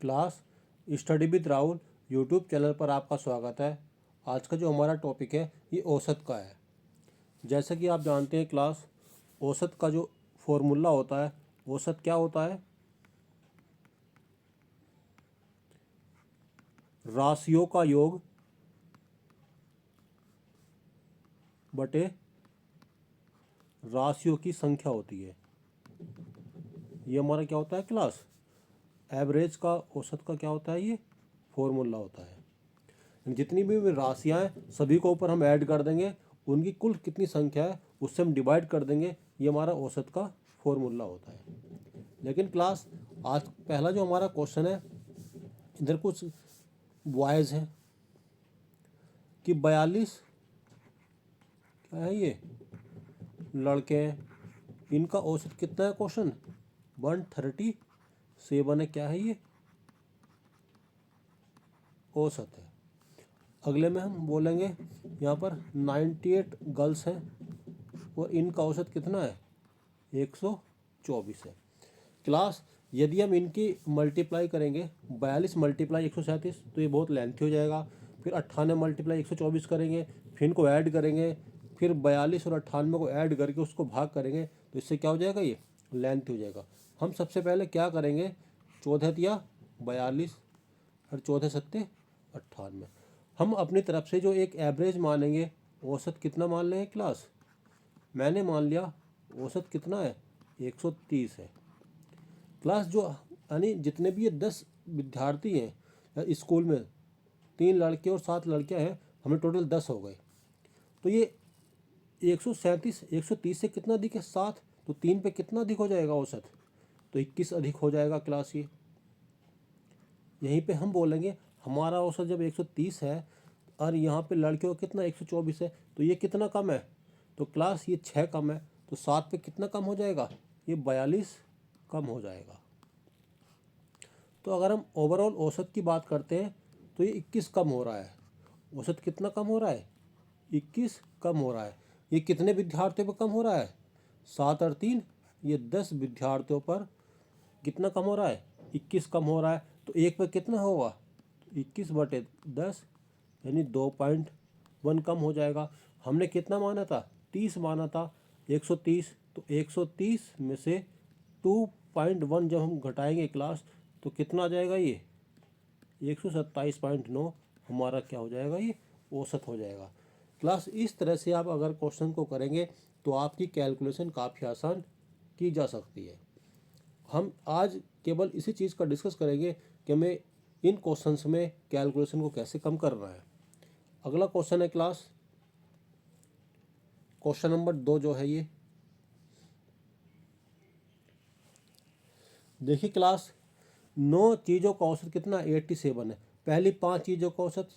Class study with Rahul YouTube channel पर आपका स्वागत है। आज का जो हमारा टॉपिक है ये औसत का है। जैसे कि आप जानते हैं क्लास, औसत का जो फॉर्मूला होता है, औसत क्या होता है? राशियों का योग बटे राशियों की संख्या होती है। ये हमारा क्या होता है क्लास? एवरेज का, औसत का क्या होता है? ये फॉर्मूला होता है। जितनी भी राशियां हैं सभी को ऊपर हम ऐड कर देंगे, उनकी कुल कितनी संख्या है उससे हम डिवाइड कर देंगे, ये हमारा औसत का फॉर्मूला होता है। लेकिन क्लास, आज पहला जो हमारा क्वेश्चन है, इधर कुछ बॉयज़ हैं कि 42 क्या है, ये लड़के हैं, इनका औसत कितना है? क्वेश्चन 137 है। क्या है ये? औसत है। अगले में हम बोलेंगे यहाँ पर 98 गर्ल्स हैं और इनका औसत कितना है? 124 है। क्लास, यदि हम इनकी मल्टीप्लाई करेंगे, 42 मल्टीप्लाई 137, तो ये बहुत लेंथी हो जाएगा। फिर 98 मल्टीप्लाई 124 करेंगे, फिर इनको ऐड करेंगे, फिर 42 और 98 को ऐड करके उसको भाग करेंगे, तो इससे क्या हो जाएगा? ये लेंथी हो जाएगा। हम सबसे पहले क्या करेंगे? 14 या 42 और 14 सत्ते 98। हम अपनी तरफ से जो एक एवरेज मानेंगे, औसत कितना मान लें क्लास? मैंने मान लिया औसत कितना है? 130 है। क्लास, जो यानी जितने भी ये 10 विद्यार्थी हैं स्कूल में, 3 लड़के और 7 लड़कियां हैं, हमें टोटल 10 हो गए। तो ये 137 130 से कितना अधिक है? 7। तो 3 पे कितना अधिक हो जाएगा औसत? तो 21 अधिक हो जाएगा क्लास। ये यहीं पे हम बोलेंगे हमारा औसत जब 130 है और यहाँ पे लड़कियों का कितना 124 है, तो ये कितना कम है? तो क्लास ये 6 कम है। तो 7 पे कितना कम हो जाएगा? ये 42 कम हो जाएगा। तो अगर हम ओवरऑल औसत की बात करते हैं तो ये 21 कम हो रहा है। औसत कितना कम हो रहा है? 21 कम हो रहा है। ये कितने विद्यार्थियों पर कम हो रहा है? 7 और 3, ये 10 विद्यार्थियों पर कितना कम हो रहा है? 21 कम हो रहा है। तो एक पे कितना होगा? 21/10 यानी 2.1 कम हो जाएगा। हमने कितना माना था? 30 माना था। 130, तो 130 में से 2.1 जब हम घटाएंगे क्लास, तो कितना आ जाएगा? ये 127.9 हमारा क्या हो जाएगा? ये औसत हो जाएगा। क्लास, इस तरह से आप अगर क्वेश्चन को करेंगे तो आपकी कैलकुलेशन काफ़ी आसान की जा सकती है। हम आज केवल इसी चीज़ का डिस्कस करेंगे कि हमें इन क्वेश्चंस में कैलकुलेशन को कैसे कम करना है। अगला क्वेश्चन है क्लास, क्वेश्चन नंबर 2 जो है ये देखिए क्लास, 9 चीज़ों का औसत कितना? 87 है। पहली 5 चीज़ों का औसत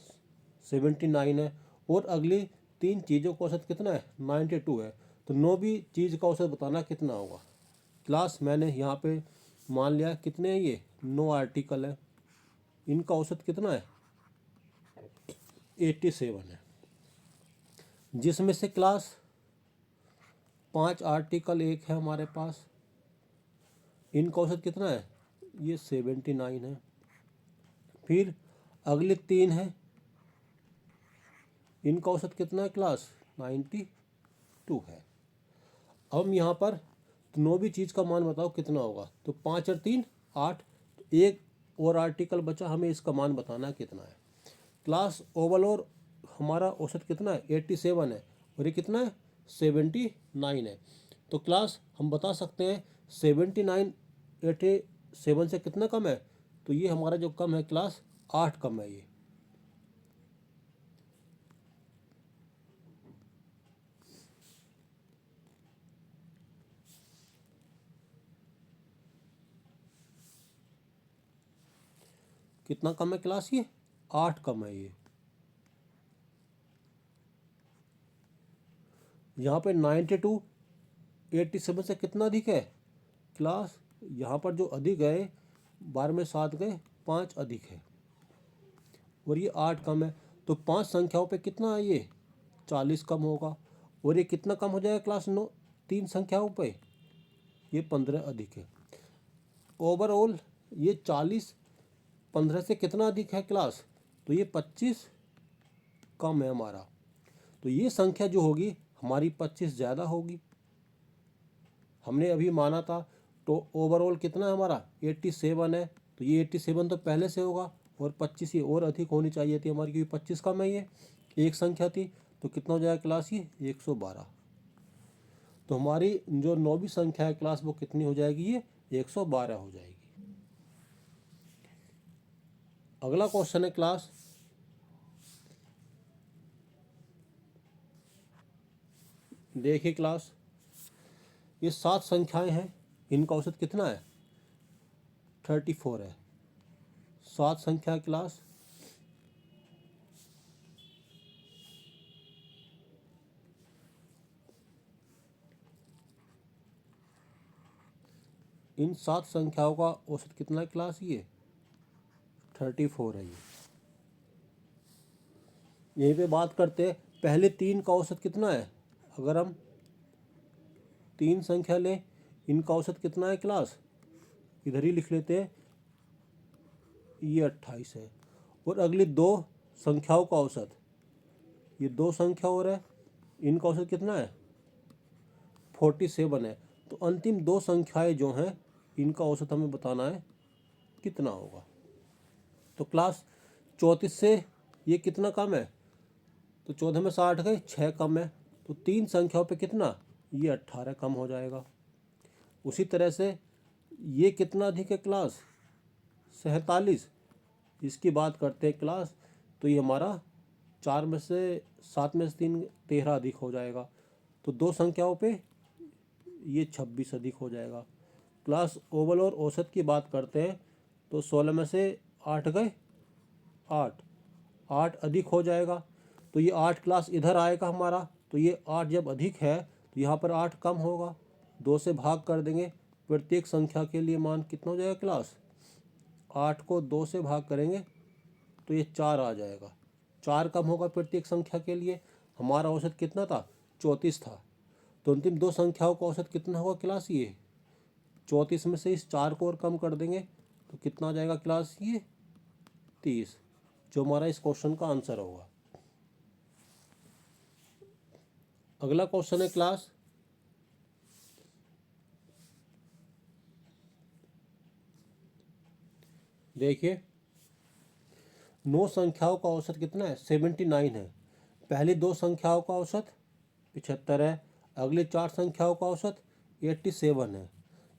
79 है और अगली 3 चीज़ों का औसत कितना है? 92 है। तो 9वीं चीज़ का औसत बताना कितना होगा? क्लास, मैंने यहाँ पे मान लिया कितने हैं ये? 9 आर्टिकल है, इनका औसत कितना है? 87 है। जिसमें से क्लास 5 आर्टिकल एक है हमारे पास, इनका औसत कितना है? ये 79 है। फिर अगले 3 है, इनका औसत कितना है क्लास? 92 है। अब हम यहाँ पर 9वीं चीज़ का मान बताओ कितना होगा? तो 5 और 3 8, तो एक और आर्टिकल बचा, हमें इसका मान बताना कितना है। क्लास, ओवरऑल हमारा औसत कितना है? 87 है और ये कितना है? 79 है। तो क्लास, हम बता सकते हैं 79 87 से कितना कम है? तो ये हमारा जो कम है क्लास, 8 कम है। ये कितना कम है क्लास? ये 8 कम है। ये यहाँ पे 92 87 से कितना अधिक है क्लास? यहाँ पर जो अधिक है, 12 में 7 गए, 5 अधिक है और ये 8 कम है। तो 5 संख्याओं पे कितना है? ये 40 कम होगा। और ये कितना कम हो जाएगा क्लास? 9 3 संख्याओं पे ये 15 अधिक है। ओवरऑल ये 40 15 से कितना अधिक है क्लास, तो ये 25 कम है हमारा। तो ये संख्या जो होगी हमारी 25 ज़्यादा होगी। हमने अभी माना था तो ओवरऑल कितना है हमारा 87 है, तो ये 87 तो पहले से होगा और 25 ये और अधिक होनी चाहिए थी हमारी, क्योंकि 25 कम है ये एक संख्या थी। तो कितना हो जाएगा क्लास ये 112। तो हमारी जो 9वीं संख्या है क्लास वो कितनी हो जाएगी, ये 112 हो जाएगी। अगला क्वेश्चन है क्लास, देखिए क्लास, ये 7 संख्याएं हैं, इनका औसत कितना है 34 है। 7 संख्या क्लास, इन 7 संख्याओं का औसत कितना है क्लास, ये 34 है। ये यहीं पे बात करते हैं पहले 3 का औसत कितना है। अगर हम 3 संख्या लें, इनका औसत कितना है क्लास, इधर ही लिख लेते हैं, ये 28 है। और अगली 2 संख्याओं का औसत, ये 2 संख्या और है, इनका औसत कितना है 47 है। तो अंतिम 2 संख्याएं जो हैं इनका औसत हमें बताना है कितना होगा। तो क्लास 34 से ये कितना कम है, तो 14 में 60 गए, 6 कम है, तो 3 संख्याओं पे कितना, ये 18 कम हो जाएगा। उसी तरह से ये कितना अधिक है क्लास 47, इसकी बात करते हैं क्लास, तो ये हमारा 4 में से 7 में से 3 13 अधिक हो जाएगा। तो 2 संख्याओं पे ये 26 अधिक हो जाएगा। क्लास ओवल और औसत की बात करते हैं, तो 16 में से 8 गए, 8 अधिक हो जाएगा। तो ये 8 क्लास इधर आएगा हमारा, तो ये 8 जब अधिक है तो यहाँ पर 8 कम होगा, 2 से भाग कर देंगे, प्रत्येक संख्या के लिए मान कितना हो जाएगा क्लास, 8 को 2 से भाग करेंगे तो ये 4 आ जाएगा, 4 कम होगा प्रत्येक संख्या के लिए। हमारा औसत कितना था 34 था। तो अंतिम 2 संख्याओं का औसत कितना होगा क्लास, ये 34 में से इस 4 को और कम कर देंगे तो कितना आ जाएगा क्लास, ये 30, जो हमारा इस क्वेश्चन का आंसर होगा। अगला क्वेश्चन है क्लास, देखिए 9 संख्याओं का औसत कितना है 79 है। पहली 2 संख्याओं का औसत 75 है, अगली 4 संख्याओं का औसत 87 है।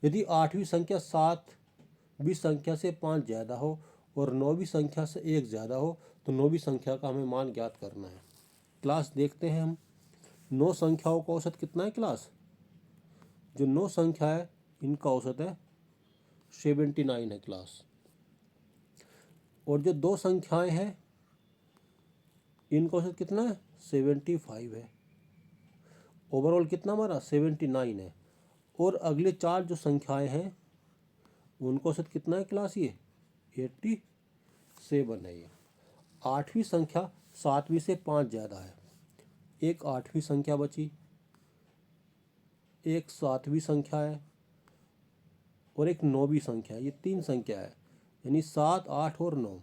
यदि 8वीं संख्या 7वीं संख्या से 5 ज़्यादा हो और 9वीं संख्या से 1 ज़्यादा हो तो 9वीं संख्या का हमें मान ज्ञात करना है। क्लास देखते हैं हम 9 संख्याओं का औसत कितना है क्लास, जो 9 संख्या है इनका औसत है 79 है क्लास। और जो 2 संख्याएं हैं इनका औसत कितना है 75 है। ओवरऑल कितना हमारा 79 है। और अगले 4 जो संख्याएं हैं उनका औसत कितना है क्लास, ये 87 है। ये 8वीं संख्या 7वीं से 5 ज़्यादा है, एक 8वीं संख्या बची, एक 7वीं संख्या है और एक 9वीं संख्या है। ये 3 संख्या है, यानी 7, 8 और 9।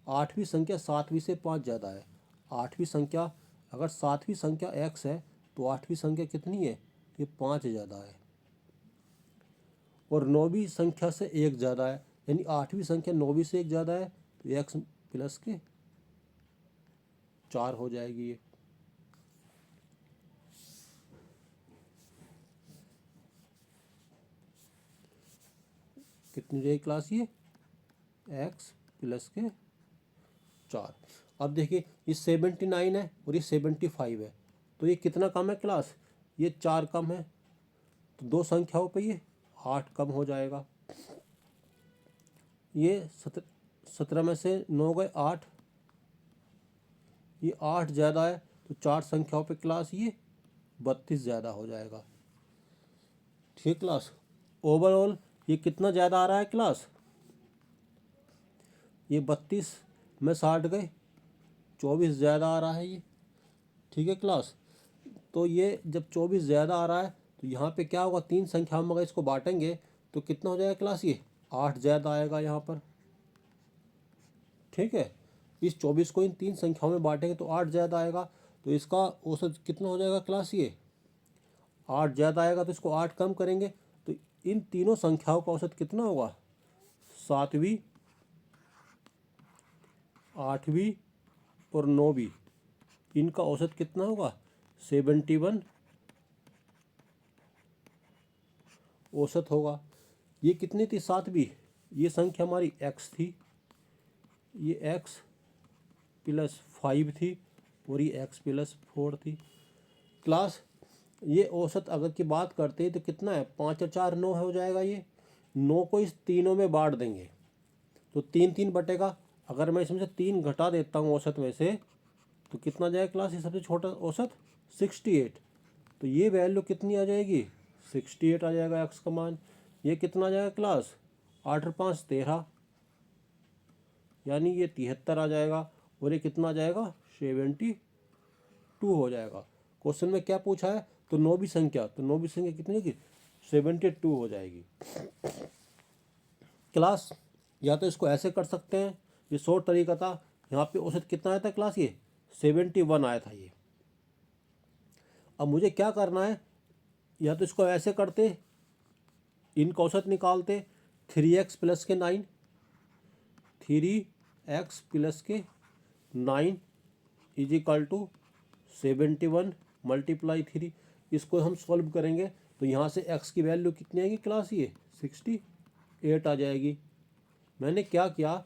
8वीं संख्या 7वीं से 5 ज़्यादा है। 8वीं संख्या, अगर 7वीं संख्या x है तो 8वीं संख्या कितनी है, ये 5 ज़्यादा है। और 9वीं संख्या से 1 ज़्यादा है, यानी 8वीं संख्या 9वीं से 1 ज़्यादा है तो x प्लस के 4 हो जाएगी। ये कितनी रहेगी क्लास, ये x प्लस के 4। अब देखिए ये 79 है और ये 75 है, तो ये कितना कम है क्लास, ये 4 कम है। तो 2 संख्याओं पे ये 8 कम हो जाएगा। ये 17 में से 9 गए 8, ये 8 ज़्यादा है, तो 4 संख्याओं पे क्लास ये 32 ज़्यादा हो जाएगा। ठीक क्लास, ओवरऑल ये कितना ज़्यादा आ रहा है क्लास, ये 32 में 60 गए 24 ज़्यादा आ रहा है ये। ठीक है क्लास, तो ये जब 24 ज़्यादा आ रहा है तो यहाँ पे क्या होगा, 3 संख्याओं में अगर इसको बांटेंगे तो कितना हो जाएगा क्लास, ये 8 ज़्यादा आएगा यहाँ पर। ठीक है। इस 24 को इन 3 संख्याओं में बांटेंगे तो 8 ज़्यादा आएगा, तो इसका औसत कितना हो जाएगा क्लास? ये 8 ज़्यादा आएगा, तो इसको 8 कम करेंगे तो इन तीनों संख्याओं का औसत कितना होगा? 7वीं, 8वीं और 9वीं, इनका औसत कितना होगा? 71 औसत होगा। ये कितनी थी? 7वीं। ये संख्या हमारी x थी, ये x प्लस 5 थी और ये x प्लस 4 थी। क्लास ये औसत अगर की बात करते हैं तो कितना है? 5 और 4 9 हो जाएगा। ये 9 को इस तीनों में बांट देंगे तो 3 3 बटेगा। अगर मैं इसमें से 3 घटा देता हूँ औसत में से तो कितना जाएगा क्लास? ये सबसे छोटा औसत 68। तो ये वैल्यू कितनी आ जाएगी? 68 आ जाएगा एक्स का मान। ये कितना आ जाएगा क्लास? 8 और 5 13, यानी ये 73 आ जाएगा। और ये कितना आ जाएगा? 72 हो जाएगा। क्वेश्चन में क्या पूछा है? तो 9वीं संख्या, तो 9वीं संख्या कितनी की? 72 हो जाएगी। क्लास या तो इसको ऐसे कर सकते हैं, ये शॉर्ट तरीका था। यहाँ पे औसत कितना आया था क्लास? ये 71 आया था ये। अब मुझे क्या करना है? या तो इसको ऐसे करते, इनका औसत निकालते, 3x प्लस के 9, 3x प्लस के 9 इज इक्वल टू 71 मल्टीप्लाई 3। इसको हम सॉल्व करेंगे तो यहाँ से x की वैल्यू कितनी आएगी क्लास? ये 68 आ जाएगी। मैंने क्या किया,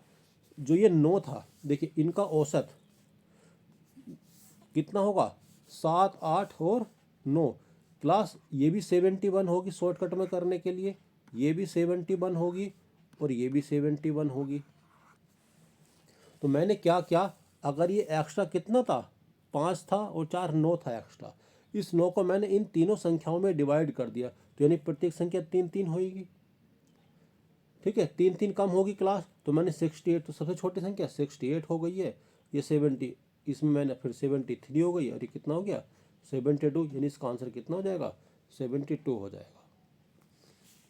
जो ये 9 था, देखिए इनका औसत कितना होगा? 7 8 और 9। क्लास ये भी 71 होगी शॉर्टकट में करने के लिए, ये भी 71 होगी और ये भी 71 होगी। तो मैंने क्या किया, अगर ये एक्स्ट्रा कितना था? 5 था और 4 9 था एक्स्ट्रा। इस 9 को मैंने इन तीनों संख्याओं में डिवाइड कर दिया, तो यानी प्रत्येक संख्या 3 3 होगी। ठीक है, 3 3 कम होगी क्लास। तो मैंने 68, तो सबसे छोटी संख्या 68 हो गई है। ये 70, इसमें मैंने फिर 73 हो गई और ये कितना हो गया? 72, यानी इसका आंसर कितना हो जाएगा? 72 हो जाएगा।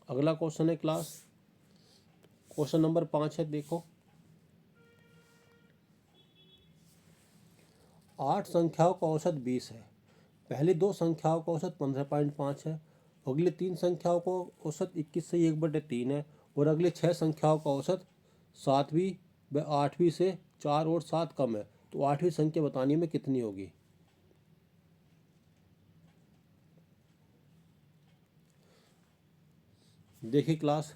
अगला क्वेश्चन है क्लास, क्वेश्चन नंबर 5 है। देखो, 8 संख्याओं का औसत 20 है। पहली 2 संख्याओं का औसत 15.5 है। अगली 3 संख्याओं का औसत 21 से 1/3 है। और अगली 6 संख्याओं का औसत 7वीं व 8वीं से 4 और 7 कम है। तो 8वीं संख्या बतानी में कितनी होगी? देखिए क्लास,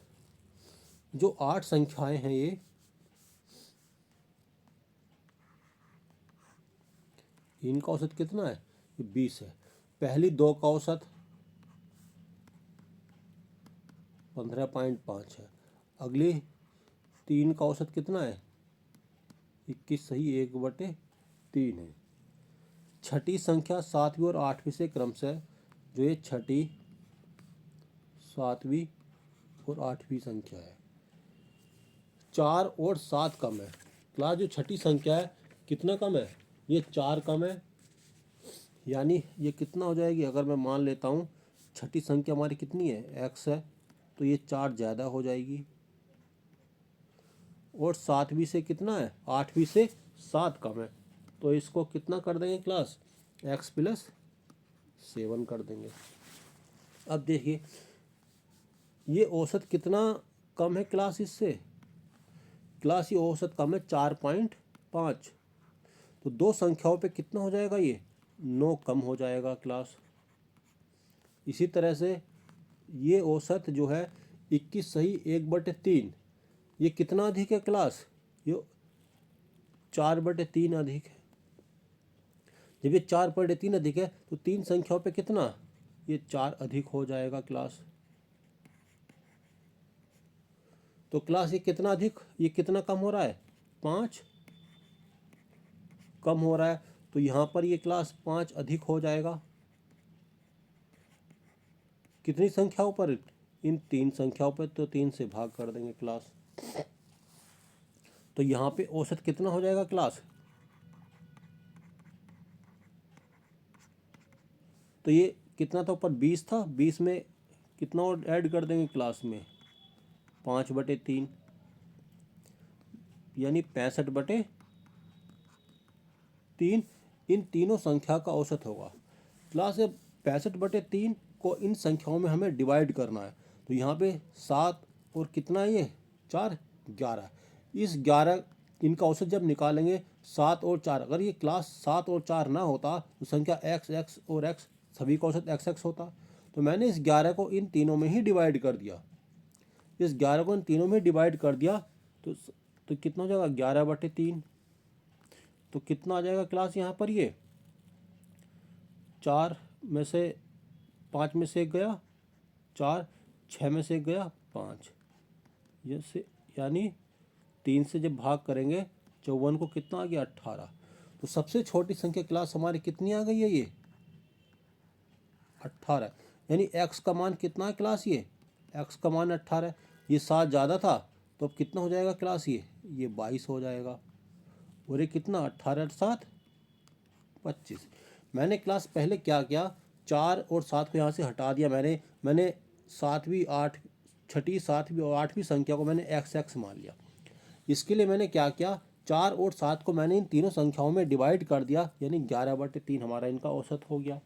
जो 8 संख्याएं हैं ये इनका औसत कितना है? ये 20 है। पहली 2 का औसत 15.5 है। अगली 3 का औसत कितना है? 21 सही 1/3 है। छठी संख्या 7वीं और 8वीं से क्रमशः, जो ये छठी 7वीं और 8वीं संख्या है, 4 और 7 कम है। क्लास जो छठी संख्या है कितना कम है? ये 4 कम है। यानी ये कितना हो जाएगी? अगर मैं मान लेता हूँ छठी संख्या हमारी कितनी है? x है, तो ये 4 ज़्यादा हो जाएगी। और 7वीं से कितना है? 8वीं से 7 कम है, तो इसको कितना कर देंगे क्लास? x प्लस 7 कर देंगे। अब देखिए ये औसत कितना कम है क्लास इससे? क्लास ये औसत कम है 4.5। तो 2 संख्याओं पे कितना हो जाएगा? ये 9 कम हो जाएगा क्लास। इसी तरह से ये औसत जो है 21 सही 1/3, ये कितना अधिक है क्लास? ये 4/3 अधिक है। जब ये 4/3 अधिक है तो 3 संख्याओं पे कितना? ये 4 अधिक हो जाएगा क्लास। तो क्लास ये कितना अधिक, ये कितना कम हो रहा है? 5 कम हो रहा है। तो यहाँ पर ये क्लास 5 अधिक हो जाएगा। कितनी संख्याओं पर? इन 3 संख्याओं पर। तो 3 से भाग कर देंगे क्लास। तो यहाँ पे औसत कितना हो जाएगा क्लास? तो ये कितना था ऊपर? 20 था। 20 में कितना और ऐड कर देंगे क्लास में? 5/3। यानी 65/3 इन तीनों संख्या का औसत होगा। क्लास ये 65/3 को इन संख्याओं में हमें डिवाइड करना है। तो यहाँ पे 7 और कितना है ये 4, 11। इस 11 इनका औसत जब निकालेंगे 7 और 4, अगर ये क्लास 7 और 4 ना होता तो संख्या x x और x सभी का औसत x x होता। तो मैंने इस 11 को इन तीनों में ही डिवाइड कर दिया। इस 11 को इन तीनों में डिवाइड कर दिया तो कितना हो जाएगा 11/3। तो कितना आ जाएगा क्लास यहाँ पर ये 4 में से 5 में से 1 गया 4, 6 में से 1 गया 5, जैसे यानी 3 से जब भाग करेंगे 54 को कितना आ गया 18। तो सबसे छोटी संख्या क्लास हमारी कितनी आ गई है ये 18। यानी x का मान कितना है क्लास ये x का मान 18। ये 7 ज़्यादा था तो अब कितना हो जाएगा क्लास ये 22 हो जाएगा। और ये कितना 18 7 25। मैंने क्लास पहले क्या किया 4 और 7 को यहाँ से हटा दिया। मैंने 7वीं 8 छठी 7वीं और 8वीं संख्या को मैंने x x मान लिया। इसके लिए मैंने क्या किया 4 और 7 को मैंने इन तीनों संख्याओं में डिवाइड कर दिया, यानी 11/3 हमारा इनका औसत हो गया।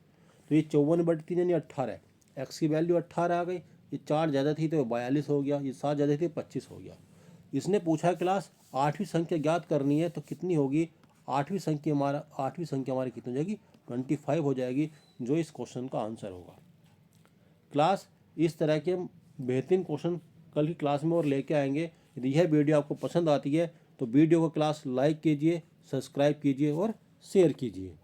तो ये 54/3 यानी 18, x की वैल्यू 18 आ गई। ये 4 ज़्यादा थी तो 42 हो गया, ये 7 ज़्यादा थी 25 हो गया। इसने पूछा क्लास 8वीं संख्या ज्ञात करनी है तो कितनी होगी। 8वीं संख्या हमारी कितनी हो जाएगी 25 हो जाएगी, जो इस क्वेश्चन का आंसर होगा। क्लास इस तरह के हम बेहतरीन क्वेश्चन कल की क्लास में और लेके आएंगे। यदि यह वीडियो आपको पसंद आती है तो वीडियो को क्लास लाइक कीजिए, सब्सक्राइब कीजिए और शेयर कीजिए।